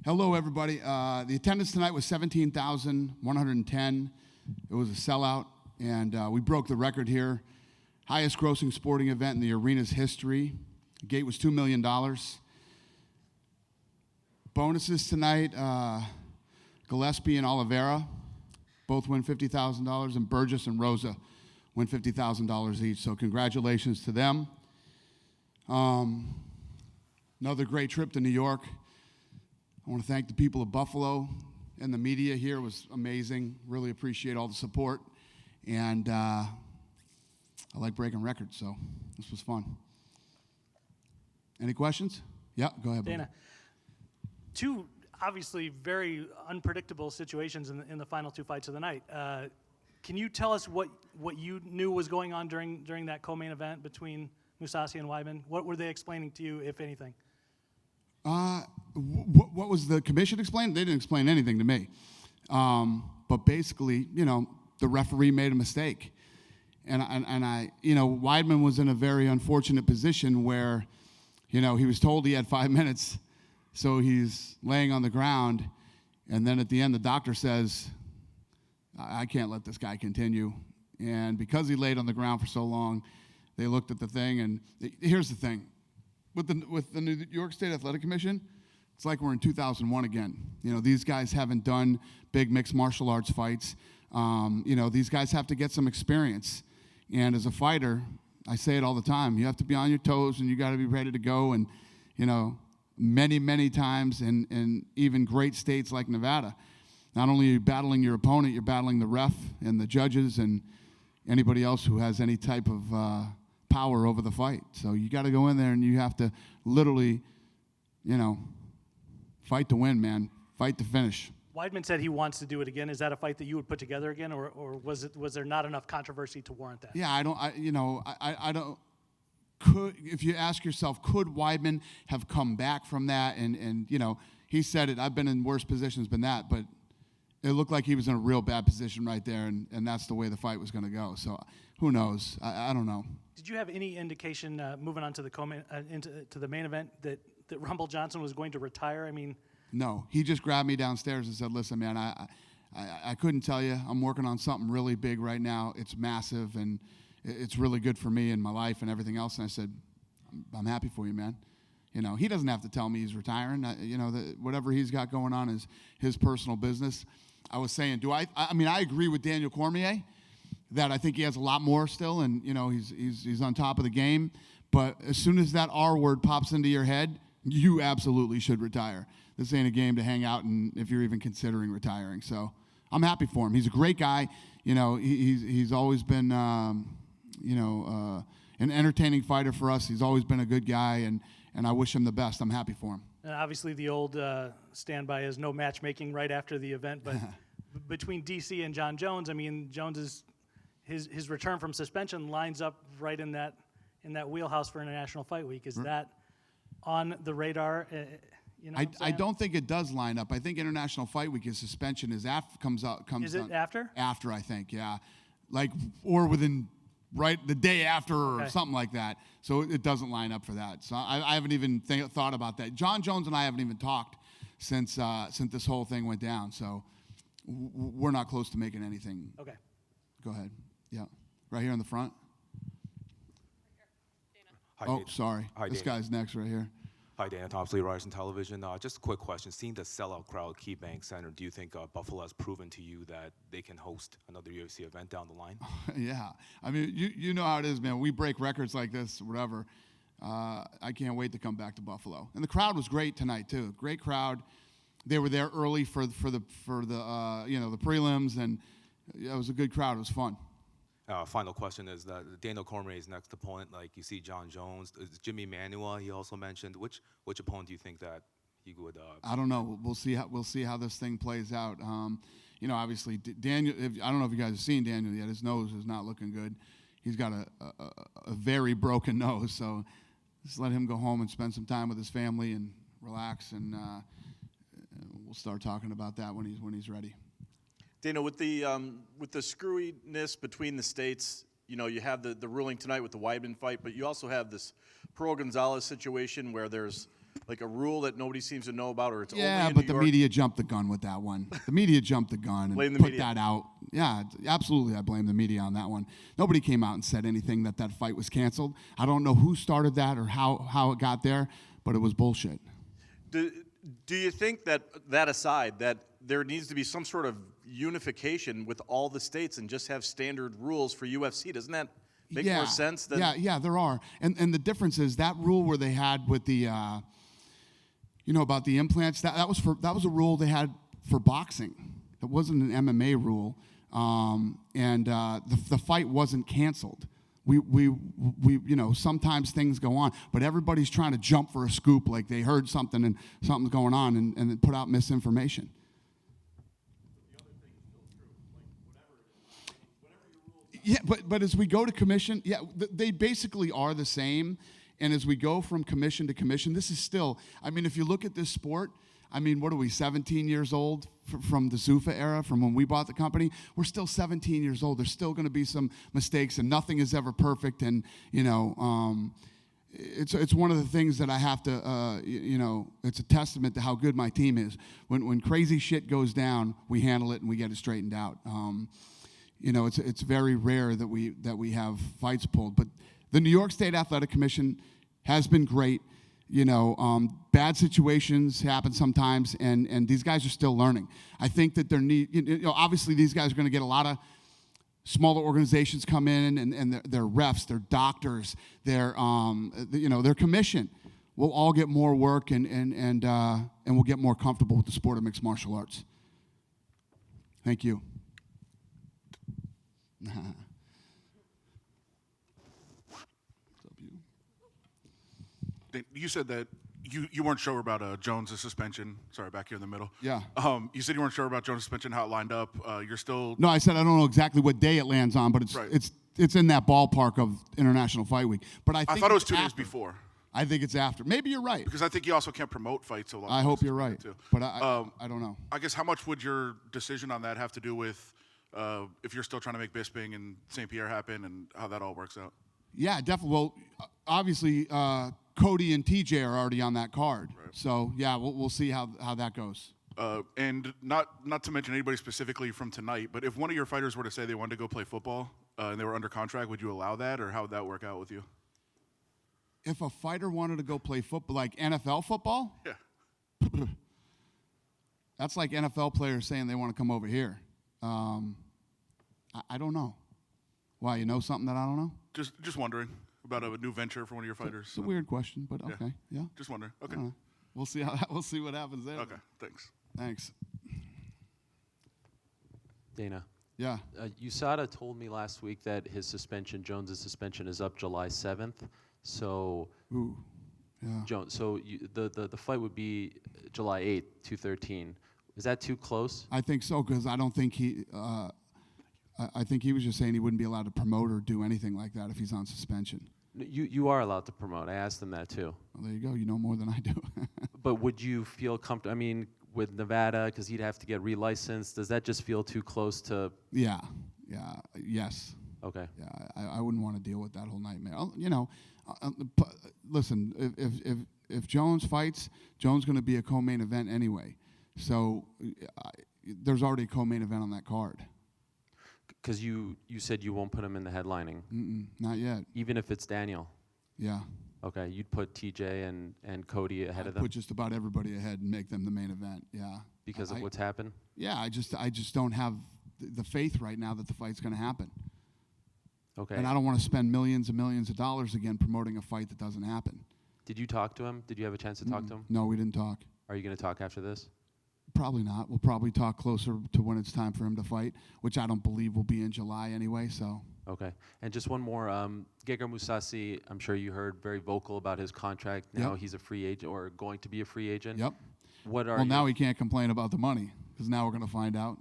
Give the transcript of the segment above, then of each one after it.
Hello, everybody. The attendance tonight was 17,110. It was a sellout, and we broke the record here. Highest grossing sporting event in the arena's history. The gate was $2 million. Bonuses tonight, Gillespie and Oliveira both win $50,000, and Burgess and Rosa win $50,000 each. So congratulations to them. Another great trip to New York. I want to thank the people of Buffalo and the media here. It was amazing. Really appreciate all the support. And I like breaking records, so this was fun. Any questions? Yeah, go ahead. Dana, two obviously very unpredictable situations in the final two fights of the night. Can you tell us what you knew was going on during that co-main event between Mousasi and Weidman? What were they explaining to you, if anything? What was the commission explaining? They didn't explain anything to me. But basically, the referee made a mistake. And I, Weidman was in a very unfortunate position where, he was told he had 5 minutes, so he's laying on the ground, and then at the end the doctor says, I can't let this guy continue. And because he laid on the ground for so long, they looked at the thing, and here's the thing. With the New York State Athletic Commission, it's like we're in 2001 again. These guys haven't done big mixed martial arts fights. These guys have to get some experience. And as a fighter, I say it all the time, you have to be on your toes and you got to be ready to go. And, many, many times in even great states like Nevada, not only are you battling your opponent, you're battling the ref and the judges and anybody else who has any type of power over the fight. So you got to go in there and you have to literally, fight to win, man. Fight to finish. Weidman said he wants to do it again. Is that a fight that you would put together again, or was there not enough controversy to warrant that? Yeah, I don't. If you ask yourself, could Weidman have come back from that? And he said it. I've been in worse positions than that, but it looked like he was in a real bad position right there, and that's the way the fight was going to go. So who knows? I don't know. Did you have any indication moving on to the to the main event that Rumble Johnson was going to retire? I mean. No, he just grabbed me downstairs and said, listen, man, I couldn't tell you. I'm working on something really big right now. It's massive, and it's really good for me and my life and everything else. And I said, I'm happy for you, man. He doesn't have to tell me he's retiring. Whatever he's got going on is his personal business. I was saying, I agree with Daniel Cormier that I think he has a lot more still, and, he's on top of the game. But as soon as that R word pops into your head, you absolutely should retire. This ain't a game to hang out and if you're even considering retiring. So I'm happy for him. He's a great guy. He's always been, an entertaining fighter for us. He's always been a good guy, and I wish him the best. I'm happy for him. And obviously the old standby is no matchmaking right after the event, but between DC and Jon Jones, Jones his return from suspension lines up right in that wheelhouse for International Fight Week. Is that on the radar? I don't think it does line up. I think International Fight Week, his suspension comes Is it after? After, I think, yeah. Or within the day after or something like that. So it doesn't line up for that. So I haven't even thought about that. Jon Jones and I haven't even talked since this whole thing went down. So we're not close to making anything. Okay. Go ahead. Yeah. Right here in the front. Hi, oh, Dana. sorry. Hi, this Dana. guy's next right here. Hi, Dana. Tom Lee, Ryerson Television. Just a quick question. Seeing the sellout crowd at KeyBank Center, do you think Buffalo has proven to you that they can host another UFC event down the line? Yeah. You know how it is, man. We break records like this, whatever. I can't wait to come back to Buffalo. And the crowd was great tonight too. Great crowd. They were there early for the prelims, and it was a good crowd. It was fun. Final question is that Daniel Cormier's next opponent, like you see Jon Jones, is Jimmy Manuwa. He also mentioned which opponent do you think that he would? I don't know. We'll see how this thing plays out. Obviously Daniel. I don't know if you guys have seen Daniel yet. His nose is not looking good. He's got a very broken nose. So just let him go home and spend some time with his family and relax, and we'll start talking about that when he's ready. Dana, with the screwiness between the states, you have the ruling tonight with the Weidman fight, but you also have this Pearl Gonzalez situation where there's like a rule that nobody seems to know about, or it's Yeah, only in but New the York? media jumped the gun with that one. The media jumped the gun Blame and the put media. that out. Yeah, absolutely, I blame the media on that one. Nobody came out and said anything that fight was canceled. I don't know who started that or how it got there, but it was bullshit. Do you think that aside, that there needs to be some sort of unification with all the states and just have standard rules for UFC? Doesn't that make more sense? Yeah, there are. And the difference is that rule where they had with the, about the implants, that was a rule they had for boxing. It wasn't an MMA rule. The fight wasn't canceled. We sometimes things go on, but everybody's trying to jump for a scoop like they heard something and something's going on and put out misinformation. Yeah, but as we go to commission, they basically are the same. And as we go from commission to commission, this is still, if you look at this sport, what are we, 17 years old from the Zuffa era, from when we bought the company? We're still 17 years old. There's still going to be some mistakes, and nothing is ever perfect. And, it's one of the things that I have to, it's a testament to how good my team is. When crazy shit goes down, we handle it and we get it straightened out. It's very rare that we have fights pulled. But the New York State Athletic Commission has been great. Bad situations happen sometimes, and these guys are still learning. I think that obviously these guys are going to get a lot of smaller organizations come in, and their refs, their doctors, their commission will all get more work, and we'll get more comfortable with the sport of mixed martial arts. Thank you. You said that you weren't sure about Jones' suspension. Sorry, back here in the middle. Yeah. You said you weren't sure about Jones' suspension, how it lined up. You're still... No, I said I don't know exactly what day it lands on, but it's in that ballpark of International Fight Week. But I thought it was 2 days before. I think it's after. Maybe you're right. Because I think you also can't promote fights so long. I hope you're right. Too. But I don't know. I guess how much would your decision on that have to do with if you're still trying to make Bisping and St. Pierre happen and how that all works out? Yeah, definitely. Well, obviously, Cote and TJ are already on that card. Right. So, yeah, we'll see how that goes. And not to mention anybody specifically from tonight, but if one of your fighters were to say they wanted to go play football and they were under contract, would you allow that, or how would that work out with you? If a fighter wanted to go play football, like NFL football? Yeah. That's like NFL players saying they want to come over here. I don't know. Why, you know something that I don't know? Just wondering about a new venture for one of your fighters. It's a weird question, but okay, yeah. Just wondering. Okay. We'll see what happens there. Okay, thanks. Thanks. Dana. Yeah. USADA told me last week that Jones' suspension is up July 7th. So, ooh, yeah. The fight would be July 8th, 213. Is that too close? I think so, because I don't think he. I think he was just saying he wouldn't be allowed to promote or do anything like that if he's on suspension. You are allowed to promote. I asked them that too. Well, there you go. You know more than I do. But would you feel comfortable? With Nevada, because he'd have to get relicensed. Does that just feel too close to? Yeah. Yes. Okay. Yeah, I wouldn't want to deal with that whole nightmare. Listen, if Jones fights, Jones going to be a co-main event anyway. So there's already a co-main event on that card. Because you said you won't put him in the headlining. Not yet. Even if it's Daniel. Yeah. Okay, you'd put TJ and Cote ahead of them. Put just about everybody ahead and make them the main event. Yeah. Because of what's happened. Yeah, I just don't have the faith right now that the fight's going to happen. Okay. And I don't want to spend millions and millions of dollars again promoting a fight that doesn't happen. Did you talk to him? Did you have a chance to talk to him? No, we didn't talk. Are you going to talk after this? Probably not. We'll probably talk closer to when it's time for him to fight, which I don't believe will be in July anyway. So. Okay. And just one more. Gegard Mousasi, I'm sure you heard, very vocal about his contract. Now he's a free agent or going to be a free agent. Yep. Now he can't complain about the money because now we're going to find out,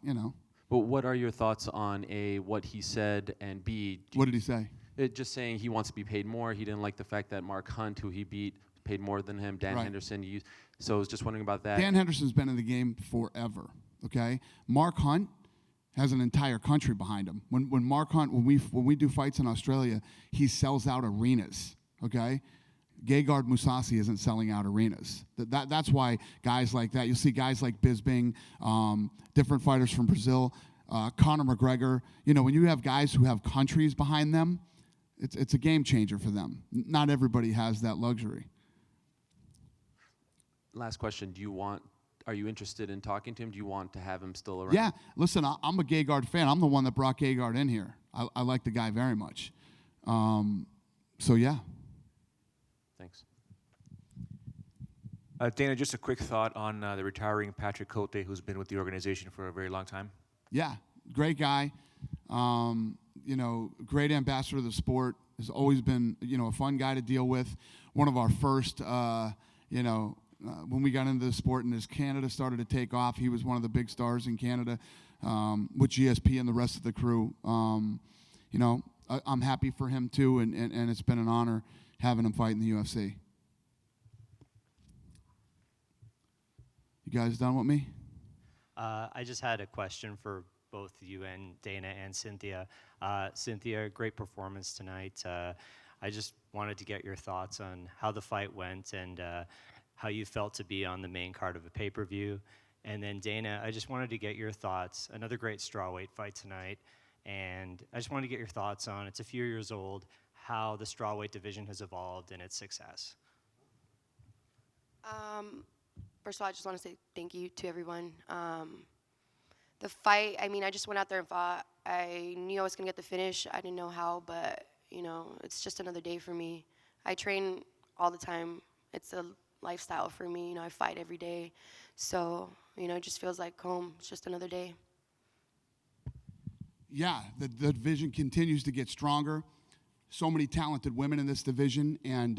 But what are your thoughts on A, what he said, and B? What did he say? Just saying he wants to be paid more. He didn't like the fact that Mark Hunt, who he beat, paid more than him. Dan Henderson. So I was just wondering about that. Dan Henderson's been in the game forever. Okay. Mark Hunt has an entire country behind him. When Mark Hunt, when we do fights in Australia, he sells out arenas. Okay. Gegard Mousasi isn't selling out arenas. That's why guys like that, you'll see guys like Bisping, different fighters from Brazil, Conor McGregor. You know, when you have guys who have countries behind them, it's a game changer for them. Not everybody has that luxury. Last question. Are you interested in talking to him? Do you want to have him still around? Yeah, listen, I'm a Gegard fan. I'm the one that brought Gegard in here. I like the guy very much. So, yeah. Thanks. Dana, just a quick thought on the retiring Patrick Cote, who's been with the organization for a very long time. Yeah, great guy. You know, great ambassador of the sport. Has always been, you know, a fun guy to deal with. One of our first, when we got into the sport and as Canada started to take off, he was one of the big stars in Canada with GSP and the rest of the crew. You know, I'm happy for him too, and it's been an honor having him fight in the UFC. You guys done with me? I just had a question for both you and Dana and Cynthia. Cynthia, great performance tonight. I just wanted to get your thoughts on how the fight went and how you felt to be on the main card of a pay-per-view. And then Dana, I just wanted to get your thoughts. Another great strawweight fight tonight. And I just wanted to get your thoughts on, it's a few years old, how the strawweight division has evolved and its success. First of all, I just want to say thank you to everyone. The fight, I mean, I just went out there and fought. I knew I was going to get the finish. I didn't know how, but, you know, it's just another day for me. I train all the time. It's a lifestyle for me. You know, I fight every day. So, you know, it just feels like home. It's just another day. Yeah, the division continues to get stronger. So many talented women in this division. And,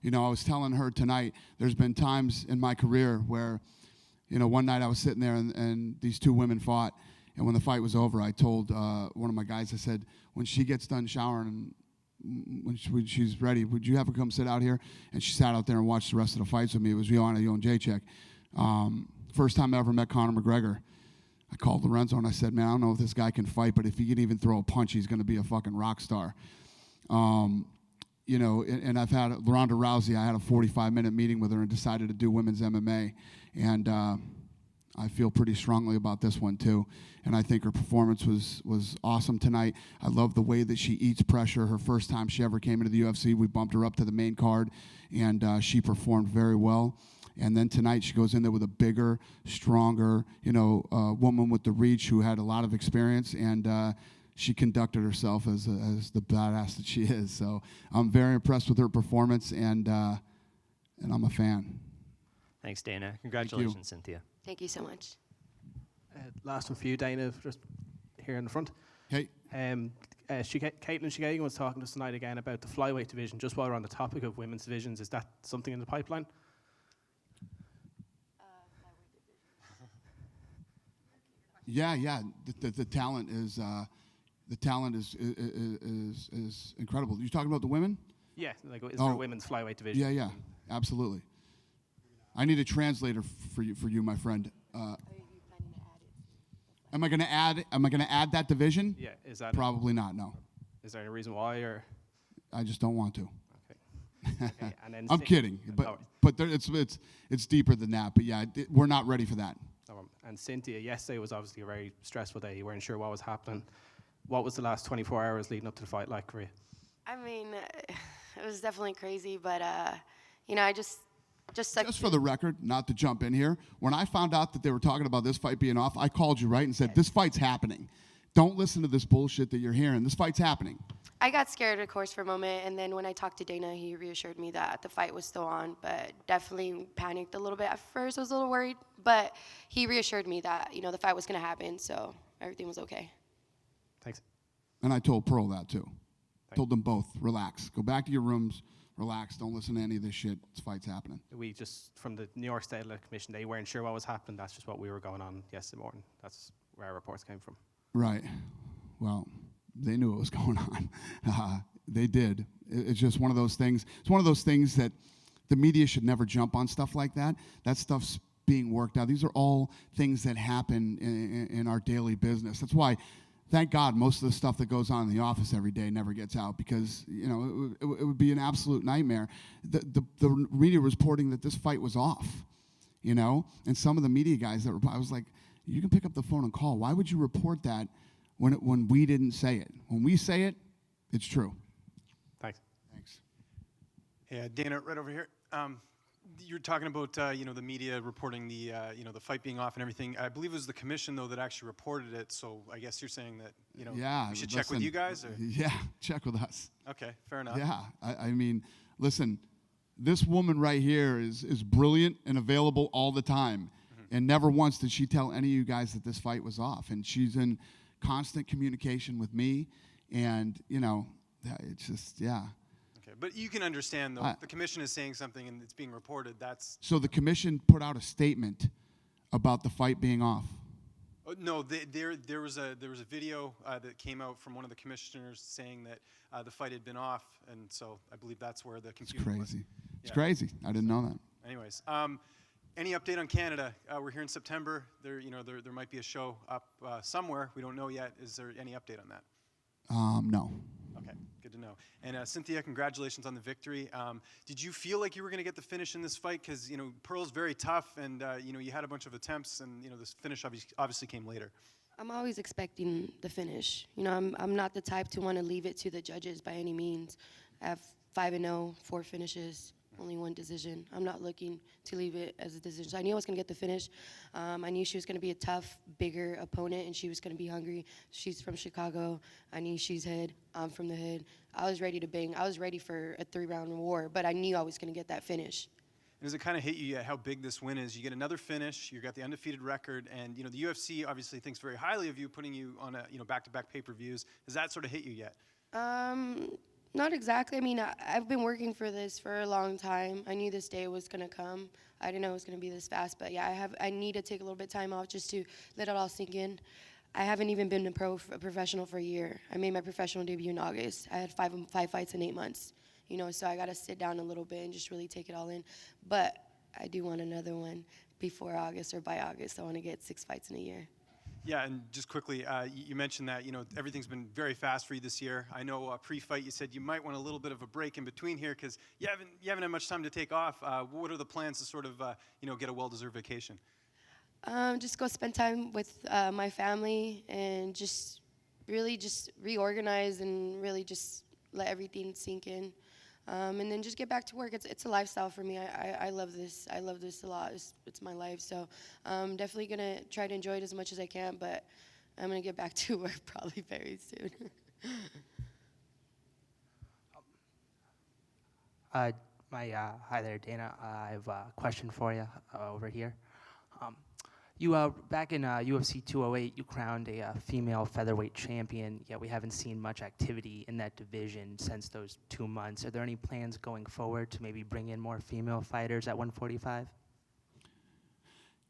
you know, I was telling her tonight, there's been times in my career where, you know, one night I was sitting there and these two women fought. And when the fight was over, I told one of my guys, I said, when she gets done showering and when she's ready, would you have her come sit out here? And she sat out there and watched the rest of the fights with me. It was Joanna Jędrzejczyk. First time I ever met Conor McGregor. I called Lorenzo and I said, man, I don't know if this guy can fight, but if he can even throw a punch, he's going to be a fucking rock star. You know, and I've had Ronda Rousey. I had a 45-minute meeting with her and decided to do women's MMA. And I feel pretty strongly about this one, too. And I think her performance was awesome tonight. I love the way that she eats pressure. Her first time she ever came into the UFC, we bumped her up to the main card, and she performed very well. And then tonight she goes in there with a bigger, stronger, you know, woman with the reach who had a lot of experience, and she conducted herself as the badass that she is. So I'm very impressed with her performance, and I'm a fan. Thanks, Dana. Congratulations, Cynthia. Thank you so much. Last one for you, Dana, just here in the front. Hey. Caitlin Shigegan was talking to us tonight again about the flyweight division. Just while we're on the topic of women's divisions, is that something in the pipeline? Yeah. The talent is incredible. You talking about the women? Yeah, like is there a women's flyweight division? Yeah, absolutely. I need a translator for you, my friend. Are you planning to add it? Am I gonna add that division? Yeah, is that Probably not. No. Is there any reason why, or? I just don't want to. Okay, and then I'm kidding, but it's deeper than that. But yeah, we're not ready for that. And Cynthia, yesterday was obviously a very stressful day. You weren't sure what was happening. What was the last 24 hours leading up to the fight like for you? I mean, it was definitely crazy, but, you know, I just for the record, not to jump in here, when I found out that they were talking about this fight being off, I called you, right, and said, this fight's happening. Don't listen to this bullshit that you're hearing. This fight's happening. I got scared, of course, for a moment, and then when I talked to Dana, he reassured me that the fight was still on, but definitely panicked a little bit at first. I was a little worried, but he reassured me that, you know, the fight was going to happen, so everything was okay. Thanks. And I told Pearl that, too. Told them both, relax. Go back to your rooms, relax. Don't listen to any of this shit. This fight's happening. We just, from the New York State Athletic Commission, they weren't sure what was happening. That's just what we were going on yesterday morning. That's where our reports came from. Right. Well, they knew what was going on. They did. It's just one of those things. It's one of those things that the media should never jump on stuff like that. That stuff's being worked out. These are all things that happen in our daily business. That's why thank God most of the stuff that goes on in the office every day never gets out, because it would be an absolute nightmare. The media reporting that this fight was off, and some of the media guys that I was like, you can pick up the phone and call. Why would you report that when we didn't say it? When we say it, it's true. Thanks. Thanks. Yeah, Dana, right over here. You're talking about the media reporting the the fight being off and everything. I believe it was the commission though that actually reported it. So I guess you're saying that Yeah, we should check with you guys. Or? Yeah, check with us. Okay, fair enough. Yeah, I mean, listen, this woman right here is brilliant and available all the time, and never once did she tell any of you guys that this fight was off. And she's in constant communication with me, and it's just Okay, but you can understand though, the commission is saying something and it's being reported. That's So the commission put out a statement about the fight being off. no. There was a video that came out from one of the commissioners saying that the fight had been off, and so I believe that's where the It's confusion was. crazy. It's Yeah. crazy. I didn't know that. Anyways, any update on Canada? We're here in September. There might be a show up somewhere. We don't know yet. Is there any update on that? No. Okay, good to know. And Cynthia, congratulations on the victory. Did you feel like you were going to get the finish in this fight? Because Pearl's very tough, and you had a bunch of attempts, and this finish obviously came later. I'm always expecting the finish. I'm not the type to want to leave it to the judges by any means. I have 5-0, 4 finishes, only 1 decision. I'm not looking to leave it as a decision. So I knew I was going to get the finish. I knew she was going to be a tough, bigger opponent, and she was going to be hungry. She's from Chicago. I knew she's hood. I'm from the hood. I was ready to bang. I was ready for a 3-round war, but I knew I was going to get that finish. Does it kind of hit you yet how big this win is? You get another finish, you got the undefeated record, and the UFC obviously thinks very highly of you, putting you on a back-to-back pay-per-views. Does that sort of hit you yet? Not exactly. I mean, I've been working for this for a long time. I knew this day was going to come. I didn't know it was going to be this fast, but yeah, I need to take a little bit of time off just to let it all sink in. I haven't even been a professional for a year. I made my professional debut in August. I had five fights in 8 months, so I got to sit down a little bit and just really take it all in. But I do want another one before August or by August. I want to get 6 fights in a year. Yeah, and just quickly, you mentioned that everything's been very fast for you this year. I know pre-fight you said you might want a little bit of a break in between here because you haven't had much time to take off. What are the plans to sort of get a well-deserved vacation? Just go spend time with my family and just really just reorganize and really just let everything sink in. And then just get back to work. It's a lifestyle for me. I love this. I love this a lot. It's my life. So I'm definitely going to try to enjoy it as much as I can, but I'm going to get back to work probably very soon. Hi there, Dana. I have a question for you over here. You back in UFC 208, you crowned a female featherweight champion. Yet we haven't seen much activity in that division since those 2 months. Are there any plans going forward to maybe bring in more female fighters at 145?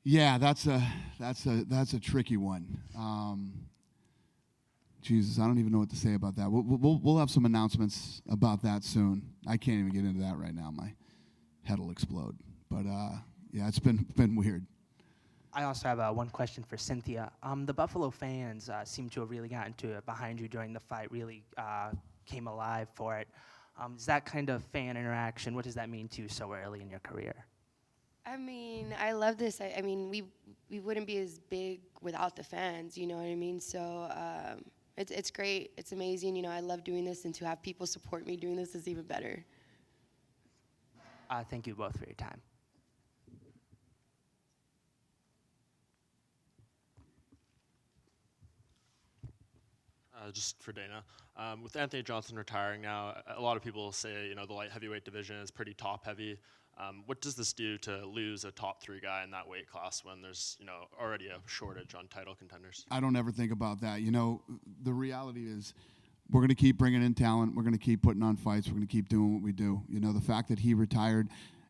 Yeah, that's a tricky one. Jesus, I don't even know what to say about that. We'll have some announcements about that soon. I can't even get into that right now. My head will explode. But yeah, it's been weird. I also have one question for Cynthia. The Buffalo fans seem to have really gotten behind you during the fight, really came alive for it. Is that kind of fan interaction, what does that mean to you so early in your career? I mean, I love this. I mean, we wouldn't be as big without the fans, you know what I mean? So it's great. It's amazing. I love doing this, and to have people support me doing this is even better. Thank you both for your time. Just for Dana, with Anthony Johnson retiring now, a lot of people say the light heavyweight division is pretty top heavy. What does this do to lose a top 3 guy in that weight class when there's already a shortage on title contenders? I don't ever think about that. The reality is we're going to keep bringing in talent. We're going to keep putting on fights. We're going to keep doing what we do. The fact that he retired,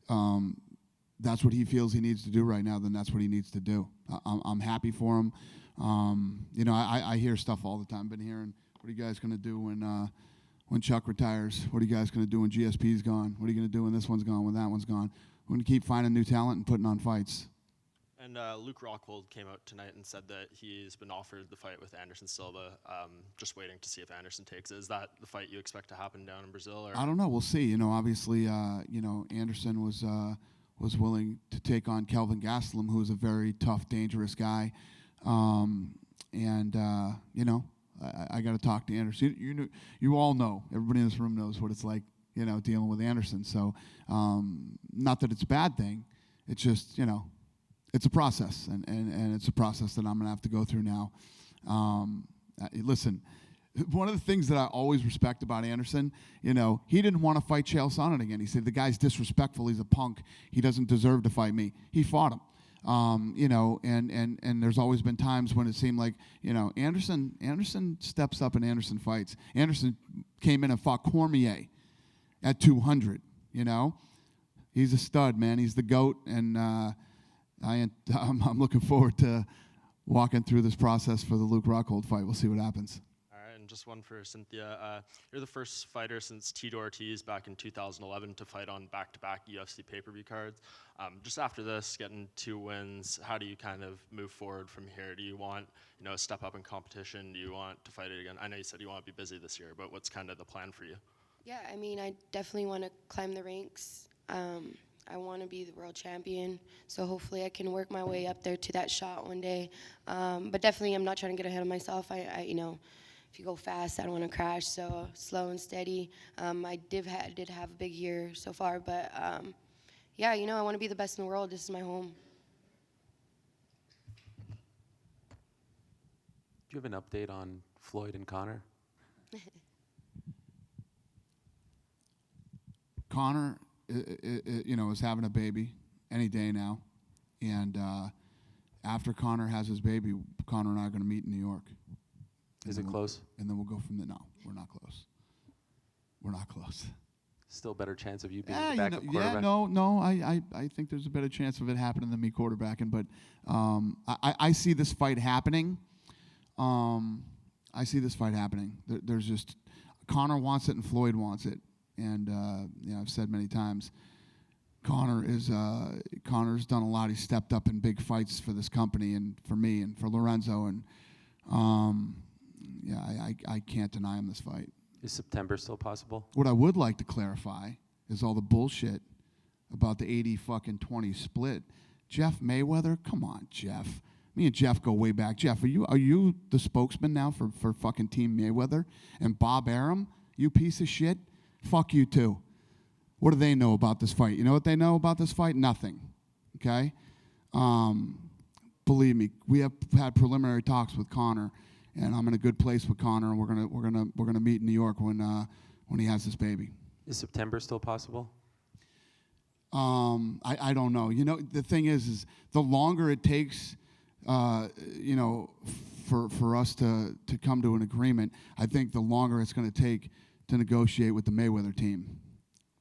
that's what he feels he needs to do right now, then that's what he needs to do. I'm happy for him. I hear stuff all the time. Been hearing, what are you guys going to do when Chuck retires? What are you guys going to do when GSP's gone? What are you going to do when this one's gone, when that one's gone? We're going to keep finding new talent and putting on fights. And Luke Rockhold came out tonight and said that he's been offered the fight with Anderson Silva, just waiting to see if Anderson takes it. Is that the fight you expect to happen down in Brazil? Or? I don't know. We'll see. Obviously, Anderson was willing to take on Kelvin Gastelum, who is a very tough, dangerous guy. I got to talk to Anderson. You all know. Everybody in this room knows what it's like, dealing with Anderson. So, not that it's a bad thing. It's just, it's a process, and it's a process that I'm going to have to go through now. Listen, one of the things that I always respect about Anderson, he didn't want to fight Chael Sonnen again. He said, the guy's disrespectful. He's a punk. He doesn't deserve to fight me. He fought him. And there's always been times when it seemed like, Anderson steps up and Anderson fights. Anderson came in and fought Cormier at 200, He's a stud, man. He's the GOAT, and I'm looking forward to walking through this process for the Luke Rockhold fight. We'll see what happens. All right, and just one for Cynthia. You're the first fighter since Tito Ortiz back in 2011 to fight on back-to-back UFC pay-per-view cards. Just after this, getting 2 wins, how do you kind of move forward from here? Do you want, a step up in competition? Do you want to fight it again? I know you said you want to be busy this year, but what's kind of the plan for you? Yeah, I definitely want to climb the ranks. I want to be the world champion, so hopefully I can work my way up there to that shot one day. But definitely, I'm not trying to get ahead of myself. If you go fast, I don't want to crash. So slow and steady. I did have a big year so far, but I want to be the best in the world. This is my home. Do you have an update on Floyd and Conor? Conor, is having a baby any day now, and after Conor has his baby, Conor and I are going to meet in New York. Is it close? And then we'll go from there. No, we're not close. We're not close. Still better chance of you being the backup quarterback? Yeah, no. I think there's a better chance of it happening than me quarterbacking, but I see this fight happening. There's just Conor wants it and Floyd wants it. And I've said many times, Connor's done a lot. He's stepped up in big fights for this company and for me and for Lorenzo. And I can't deny him this fight. Is September still possible? What I would like to clarify is all the bullshit about the 80-20 split. Jeff Mayweather, come on, Jeff. Me and Jeff go way back. Jeff, are you the spokesman now for fucking Team Mayweather? And Bob Arum, you piece of shit. Fuck you too. What do they know about this fight? You know what they know about this fight? Nothing. Okay? Believe me, we have had preliminary talks with Conor, and I'm in a good place with Conor, and we're gonna meet in New York when he has this baby. Is September still possible? I don't know. The thing is the longer it takes, for us to come to an agreement, I think the longer it's going to take to negotiate with the Mayweather team,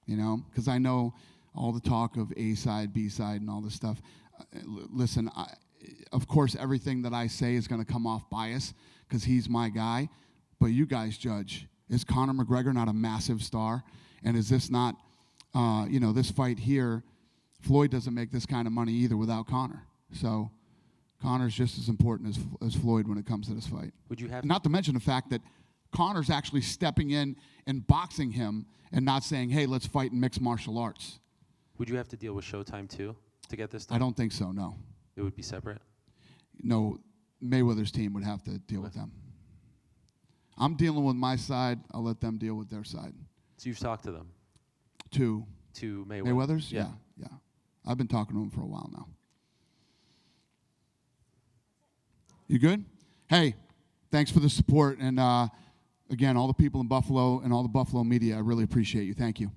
because I know all the talk of A side, B side, and all this stuff. Listen, of course, everything that I say is going to come off bias because he's my guy, but you guys judge. Is Conor McGregor not a massive star? And is this not, this fight here, Floyd doesn't make this kind of money either without Conor. So Conor's just as important as Floyd when it comes to this fight. Would you have not to mention the fact that Conor's actually stepping in and boxing him and not saying, hey, let's fight in mixed martial arts. Would you have to deal with Showtime too to get this done? I don't think so, no. It would be separate? No, Mayweather's team would have to deal with them. I'm dealing with my side. I'll let them deal with their side. So you've talked to them? To Mayweather? Mayweather's? Yeah. I've been talking to him for a while now. You good? Hey, thanks for the support. And again, all the people in Buffalo and all the Buffalo media, I really appreciate you. Thank you.